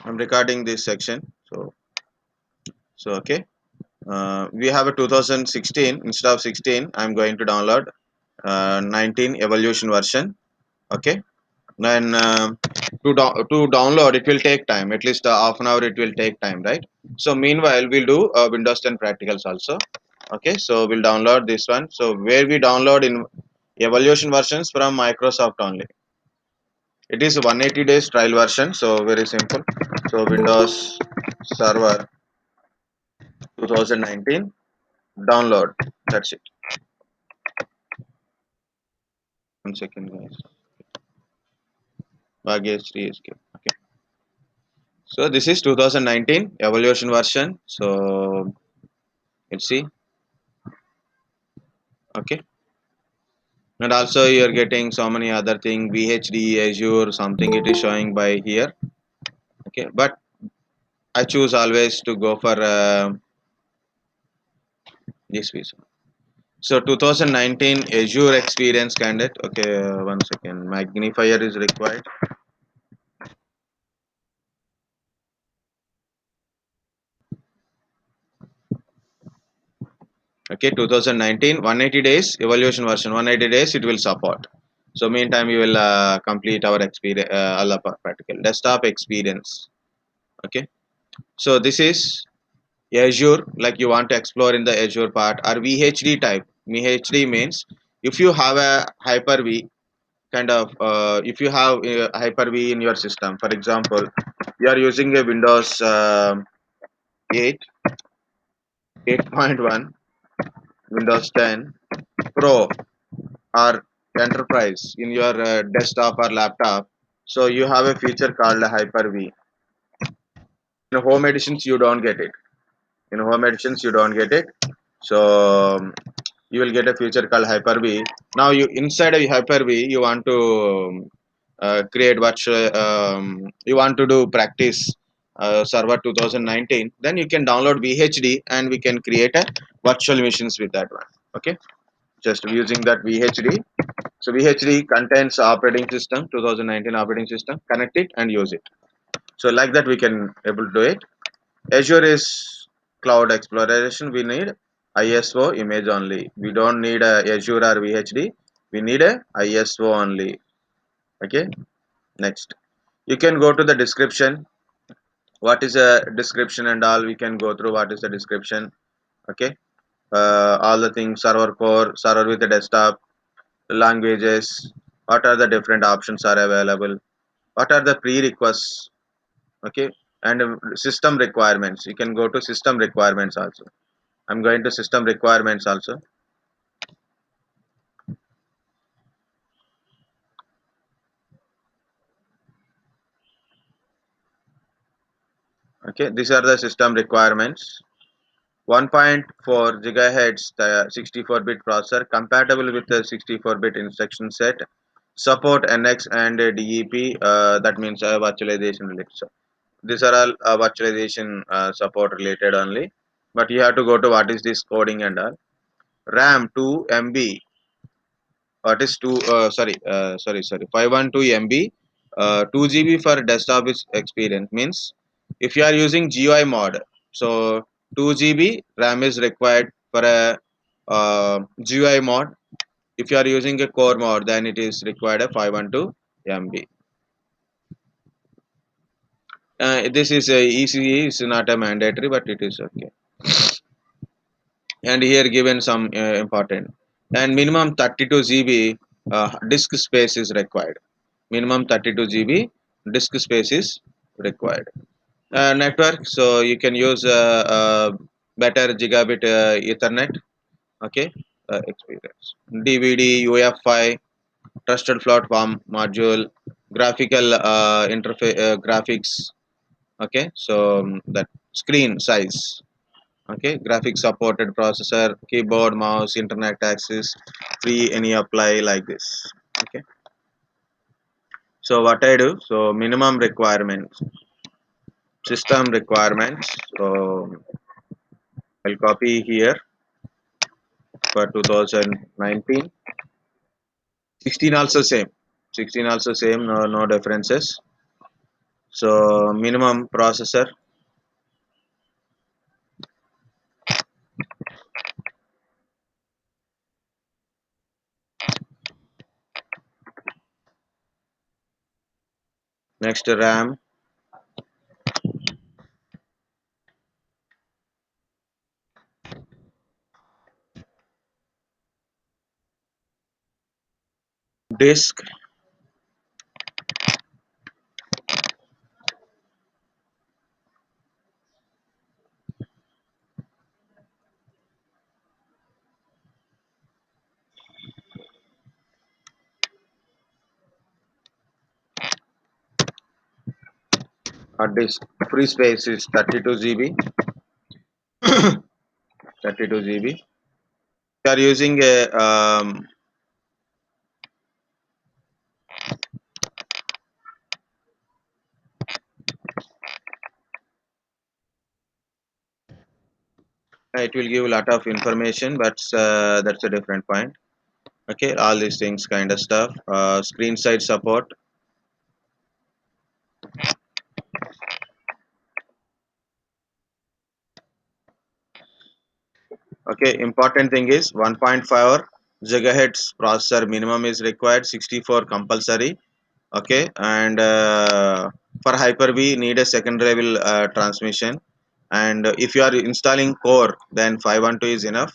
I'm recording this section. So okay. We have a 2016 instead of 16. I'm going to download 19 evolution version. Okay. Then to download it will take time. At least half an hour it will take time, right? So meanwhile we'll do Windows 10 practicals also. Okay. So we'll download this one. So where we download in evolution versions from Microsoft only. It is 180 days trial version. So very simple. So Windows Server 2019 download. That's it. One second, guys. Bhagyashree escape. Okay. So this is 2019 evolution version. So let's see. Okay. And also you're getting so many other thing VHD Azure something it is showing by here. Okay. But I choose always to go for this visa. So 2019 Azure experience candidate. Okay. One second. Magnifier is required. Okay, 2019 180 days evaluation version 180 days it will support. So meantime we will complete our experience all of our practical desktop experience. Okay, so this is Azure, like you want to explore in the Azure part, or VHD type. VHD means if you have a Hyper-V kind of if you have Hyper-V in your system, for example you are using a Windows 8 8.1, Windows 10 Pro or enterprise in your desktop or laptop. So you have a feature called Hyper-V. In home editions you don't get it. In home editions you don't get it. So you will get a feature called Hyper-V. Now you inside a Hyper-V you want to create what you want to do practice server 2019. Then you can download VHD and we can create a virtual machines with that one. Okay, just using that VHD. So VHD contains operating system, 2019 operating system. Connect it and use it. So like that we can able to do it. Azure is cloud exploration. We need ISO image only. We don't need a Azure or VHD. We need a ISO only. Okay. Next, you can go to the description. What is a description and all? We can go through what is the description. Okay. All the things server core, server with the desktop, languages, what are the different options are available, what are the prerequisites. Okay, and system requirements, you can go to system requirements also. I'm going to system requirements also. Okay, these are the system requirements. 1.4 gigahertz 64-bit processor compatible with the 64-bit instruction set, support NX and DEP, that means virtualization related. So these are all virtualization support related only, but you have to go to what is this coding and all. RAM 2 MB, what is 2 sorry 512 MB, 2 GB for desktop is experience means if you are using GUI mod, so 2 GB RAM is required for a GUI mod. If you are using a core mod then it is required a 512 MB. This is a ECE is not a mandatory but it is okay. And here given some important, and minimum 32 GB disk space is required. Minimum 32 GB disk space is required. Network, so you can use better gigabit Ethernet. Okay, experience. DVD, UFI, trusted platform module, graphical interface, graphics. Okay, so that screen size. Okay, graphics supported processor, keyboard, mouse, internet access, free any apply like this. Okay, so what I do, so minimum requirements, system requirements. So I'll copy here for 2019. 16 also same, 16 also same, no differences. So minimum processor, next RAM, disk, hard disk. Free space is 32 GB. 32 GB. You are using a it will give a lot of information, but that's a different point. Okay, all these things kind of stuff. Screen side support. Okay, important thing is 1.5 gigahertz processor minimum is required, 64 compulsory. Okay, and for Hyper-V need a second level transmission, and if you are installing core then 512 is enough,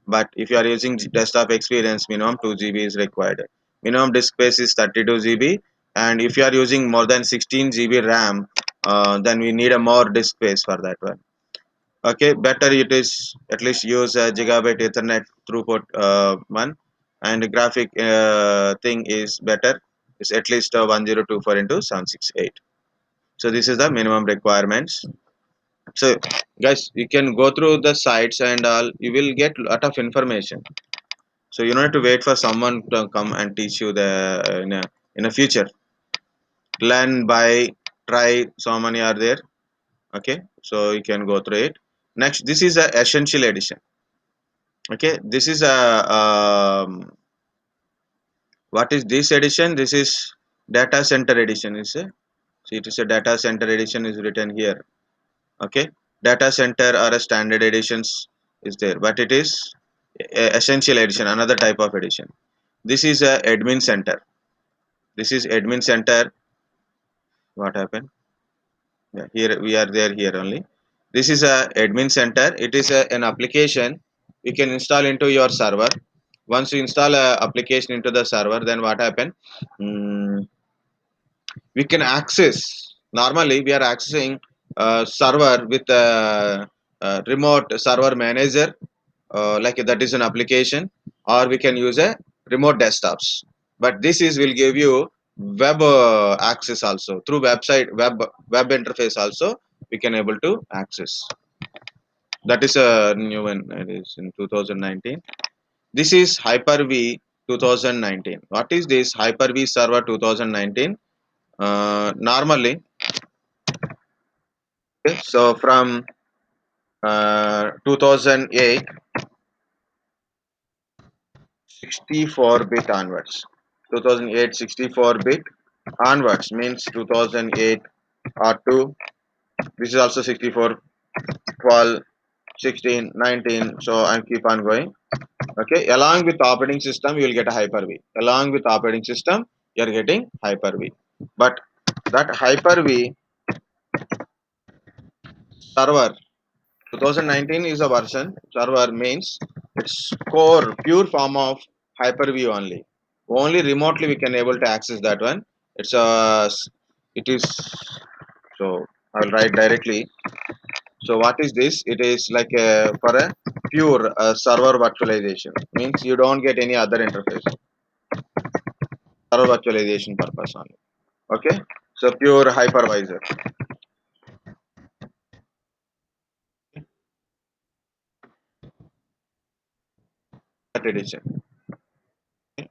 but if you are using desktop experience minimum 2 GB is required. Minimum disk space is 32 GB, and if you are using more than 16 GB RAM, then we need a more disk space for that one. Okay, better it is at least use a gigabit ethernet throughput one, and the graphic thing is better, it's at least 1024 into 768. So this is the minimum requirements. So guys, you can go through the sites and all, you will get lot of information. So you don't have to wait for someone to come and teach you the in a future. Learn by try, so many are there. Okay, so you can go through it. Next, this is a essential edition. Okay, this is a what is this edition? This is data center edition, is a, see, it is a data center edition is written here. Okay, data center or a standard editions is there, but it is essential edition, another type of edition. This is a admin center. This is admin center. What happened? Yeah, here we are there here only. This is a admin center. It is an application you can install into your server. Once you install a application into the server, then what happen? Mm, we can access. Normally, we are accessing server with a remote server manager, like that is an application, or we can use a remote desktops. But this is will give you web access also through website web interface also we can able to access. That is a new one. It is in 2019. This is Hyper-V 2019. What is this Hyper-V server 2019? Normally, okay, so from 2008, 64-bit onwards. 2008 64-bit onwards means 2008 R2. This is also 64, 12, 16, 19. So I keep on going. Okay, along with operating system, you will get a Hyper-V. Along with operating system, you are getting Hyper-V. But that Hyper-V server 2019 is a version. Server means it's core pure form of Hyper-V only. Only remotely we can able to access that one. It's a it is, so I'll write directly. So what is this? It is like a for a pure server virtualization. Means you don't get any other interface. Server virtualization purpose only. Okay. So pure hypervisor. That edition.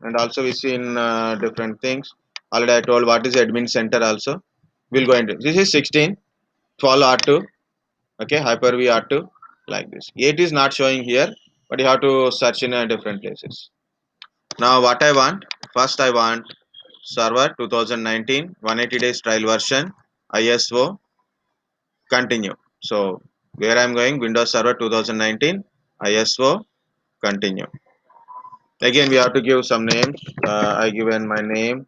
And also we see in different things. Already I told what is admin center also. We'll go into this is 16, 12 R2, okay, Hyper-V R2 like this. 8 is not showing here, but you have to search in different places. Now what I want, first I want server 2019 180 days trial version ISO, continue. So where I'm going, Windows Server 2019, ISO, continue. Again, we have to give some names. I given my name.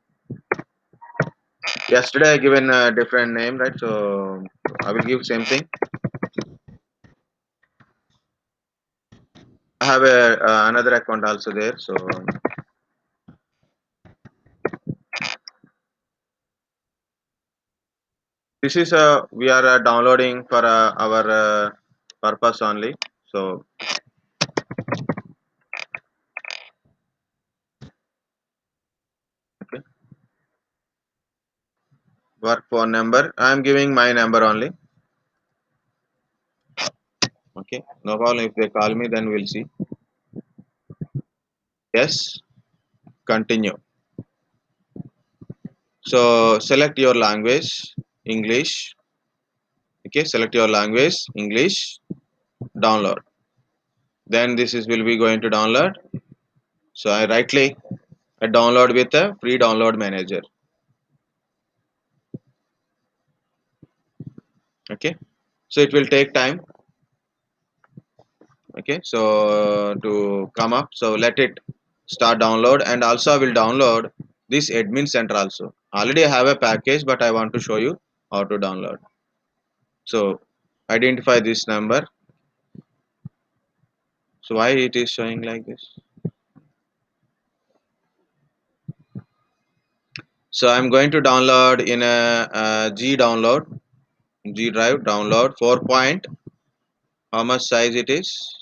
Yesterday I given a different name, right? So I will give same thing. I have a another account also there. So this is we are downloading for our purpose only. So okay, work phone number. I am giving my number only. Okay, no problem. If they call me, then we'll see. Yes, continue. So select your language, English. Okay, select your language, English. Download. Then this is will be going to download. So I right click. I download with a free download manager. Okay, so it will take time. Okay, so to come up, so let it start download, and also I will download this admin center also. Already I have a package, but I want to show you how to download. So identify this number. So why it is showing like this? So I'm going to download in a G download, G drive download 4 point. How much size it is?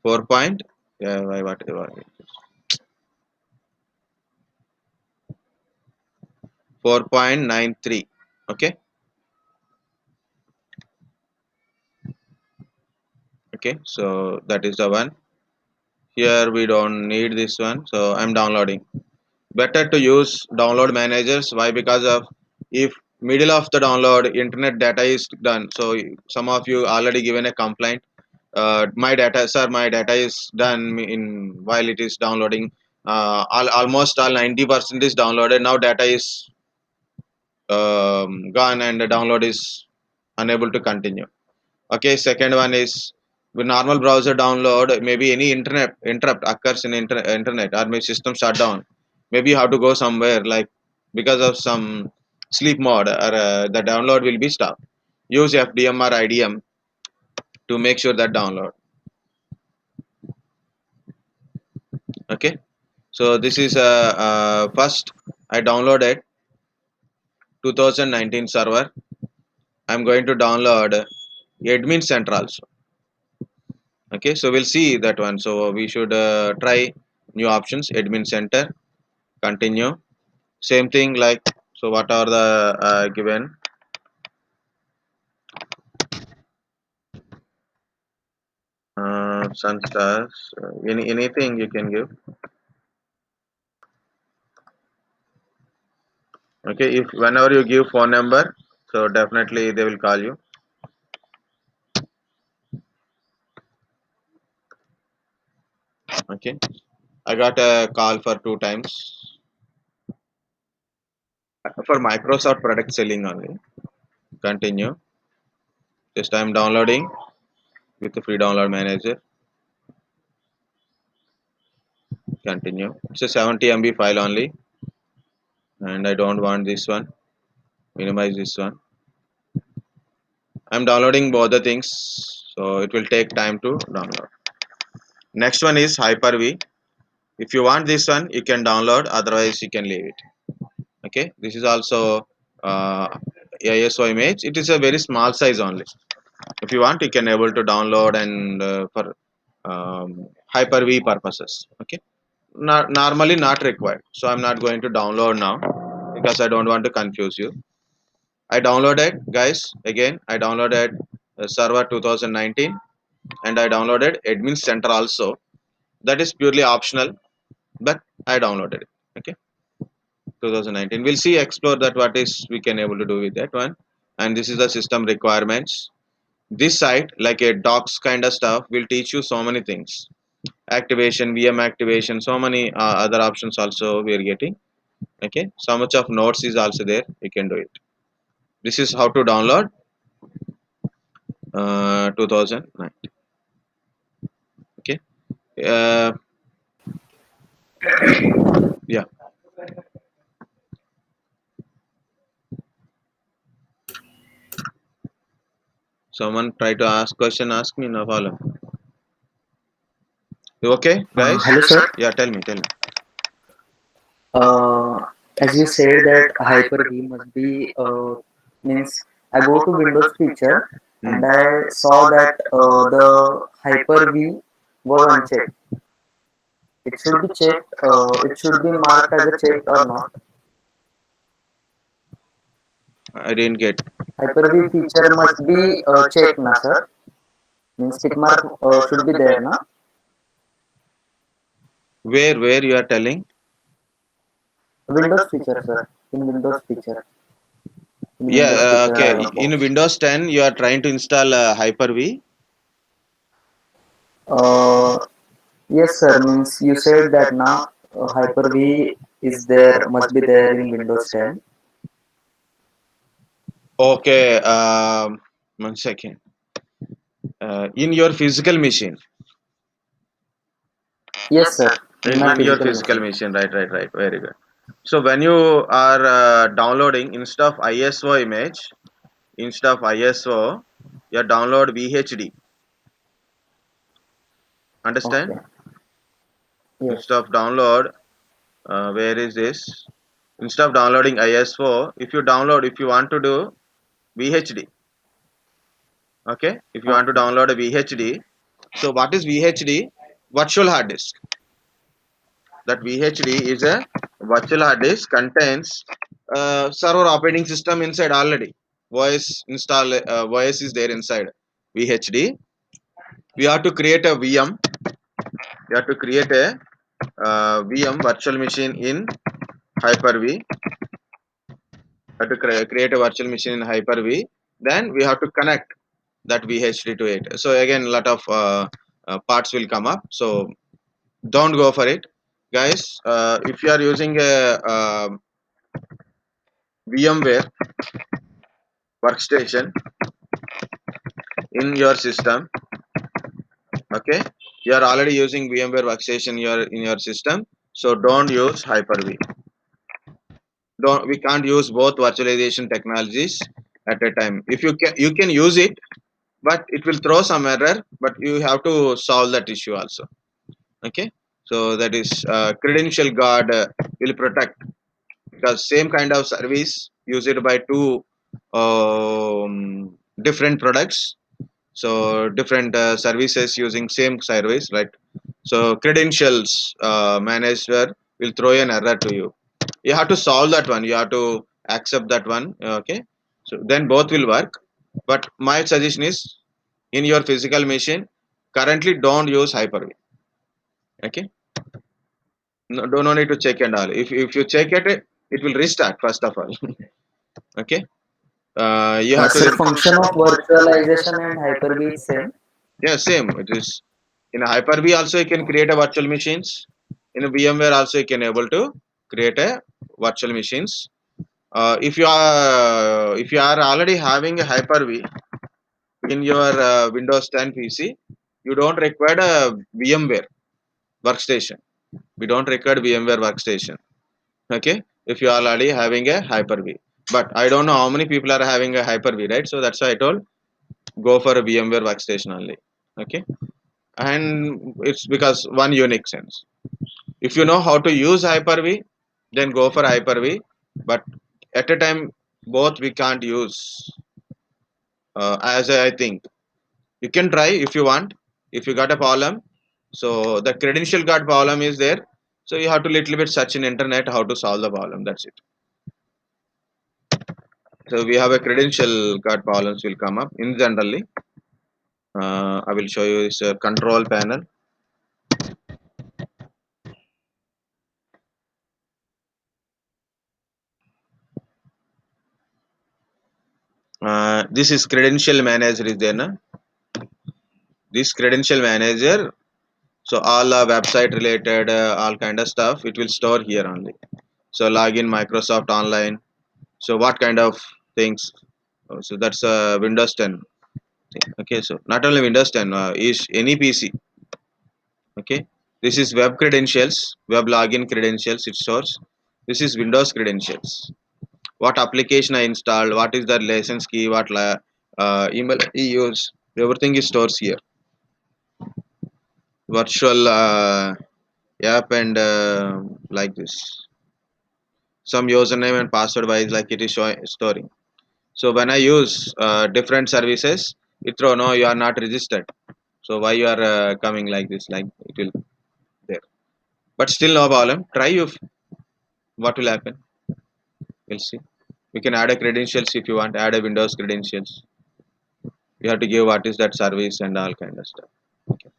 4 point. Yeah, what 4.93. Okay, okay. So that is the one. Here we don't need this one. So I'm downloading. Better to use download managers. Why? Because of if middle of the download internet data is done. So some of you already given a complaint. My data, sir, my data is done in while it is downloading. Almost all 90% is downloaded. Now data is gone and the download is unable to continue. Okay, second one is with normal browser download, maybe any internet interrupt occurs in internet or maybe system shutdown. Maybe you have to go somewhere like because of some sleep mode or the download will be stopped. Use FDM or IDM to make sure that download. Okay, so this is first I downloaded 2019 server. I'm going to download admin center also. Okay, so we'll see that one. So we should try new options, admin center, continue. Same thing like, so what are the given sunstars, anything you can give. Okay, if whenever you give phone number, so definitely they will call you. Okay, I got a call for 2 times for Microsoft product selling only. Continue. Just I'm downloading with the free download manager. Continue. It's a 70 MB file only, and I don't want this one. Minimize this one. I'm downloading both the things, so it will take time to download. Next one is Hyper-V. If you want this one, you can download. Otherwise, you can leave it. Okay, this is also ISO image. It is a very small size only. If you want, you can able to download and for Hyper-V purposes. Okay, not normally not required. So I'm not going to download now because I don't want to confuse you. I downloaded, guys. Again, I downloaded Server 2019, and I downloaded Admin Center also. That is purely optional, but I downloaded it. Okay, 2019. We'll see explore that what is we can able to do with that one. And this is the system requirements. This site, like a docs kind of stuff, will teach you so many things. Activation, VM activation, so many other options also we are getting. Okay, so much of notes is also there, you can do it. This is how to download 2009. Okay, uh, yeah, someone try to ask question, ask me, no problem. You okay guys? Hello, sir. Yeah, tell me. Uh, as you said that Hyper-V must be means I go to Windows feature Hmm. and I saw that the Hyper-V was unchecked. It should be checked. It should be marked as a checked or not. I didn't get. Hyper-V feature must be checked, na sir. Means tick mark should be there, na. Where you are telling? Windows feature, sir. In Windows feature. In Yeah, Windows feature okay. dialog In box. Windows 10, you are trying to install Hyper-V. Uh, yes, sir. Means you said that now Hyper-V is there, must be there in Windows 10. Okay, 1 second. In your physical machine, Yes, sir. In my in your physical physical machine. machine, right. Very good. So when you are downloading instead of ISO image, instead of ISO, you download VHD. Understand? Okay. Yes. Instead of download, where is this? Instead of downloading ISO, if you want to do VHD, okay. If you want to Okay. download a VHD, so what is VHD? Virtual hard disk. That VHD is a virtual hard disk, contains server operating system inside already. OS is there inside VHD. We have to create a VM. We have to create a VM virtual machine in Hyper-V. Have to create a virtual machine in Hyper-V. Then we have to connect that VHD to it. So again, a lot of parts will come up. So don't go for it, guys. If you are using a VMware workstation in your system, okay, you are already using VMware workstation in your system, so don't use Hyper-V. Don't We can't use both virtualization technologies at a time. If you can use it, but it will throw some error, but you have to solve that issue also. Okay, so that is credential guard will protect, because same kind of service used by two different products, so different services using same service, right? So credentials manager will throw an error to you. You have to solve that one, you have to accept that one. Okay, so then both will work. But my suggestion is, in your physical machine currently don't use Hyper-V. Okay, no, don't no need to check and all. If you check it, it will restart first of all. Okay, you have to Sir, function of virtualization and Hyper-V is same. yeah, same it is. In a Hyper-V also you can create a virtual machines. In a VMware also you can able to create a virtual machines. If you are already having a Hyper-V in your Windows 10 PC, you don't require a VMware workstation. We don't require VMware workstation. Okay, if you are already having a Hyper-V, but I don't know how many people are having a Hyper-V, right? So that's why I told go for a VMware workstation only. Okay, and it's because one unique sense. If you know how to use Hyper-V, then go for Hyper-V. But at a time, both we can't use. As I think you can try if you want. If you got a problem, so the credential guard problem is there. So you have to little bit search in internet how to solve the problem. That's it. So we have a credential guard problems will come up in generally. I will show you this control panel. This is credential manager is there, na? This credential manager. So all website related, all kind of stuff, it will store here only. So login Microsoft Online. So what kind of things? So that's Windows 10. Okay, so not only Windows 10, is any PC. Okay, this is web credentials, web login credentials it stores. This is Windows credentials. What application I installed, what is the license key, what email I use, everything is stores here. Virtual app and like this. Some username and password wise, like it is storing. So when I use different services, it throw no, you are not registered. So why you are coming like this? Like it will there. But still no problem. Try you. What will happen? We'll see. You can add a credentials if you want. Add a Windows credentials. You have to give what is that service and all kind of stuff. Okay.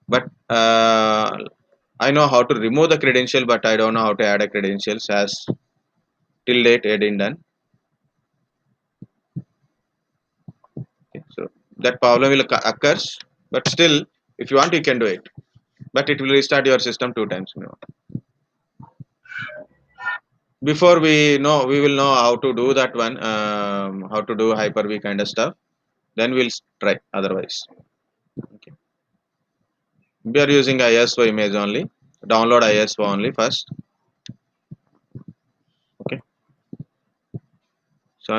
But I know how to remove the credential, but I don't know how to add a credentials as till date it didn't done. Okay. So that problem will occurs, but still, if you want, you can do it. But it will restart your system 2 times minimum. Before we know, we will know how to do that one, how to do Hyper-V kind of stuff. Then we'll try. Otherwise, okay. We are using ISO image only. Download ISO only first.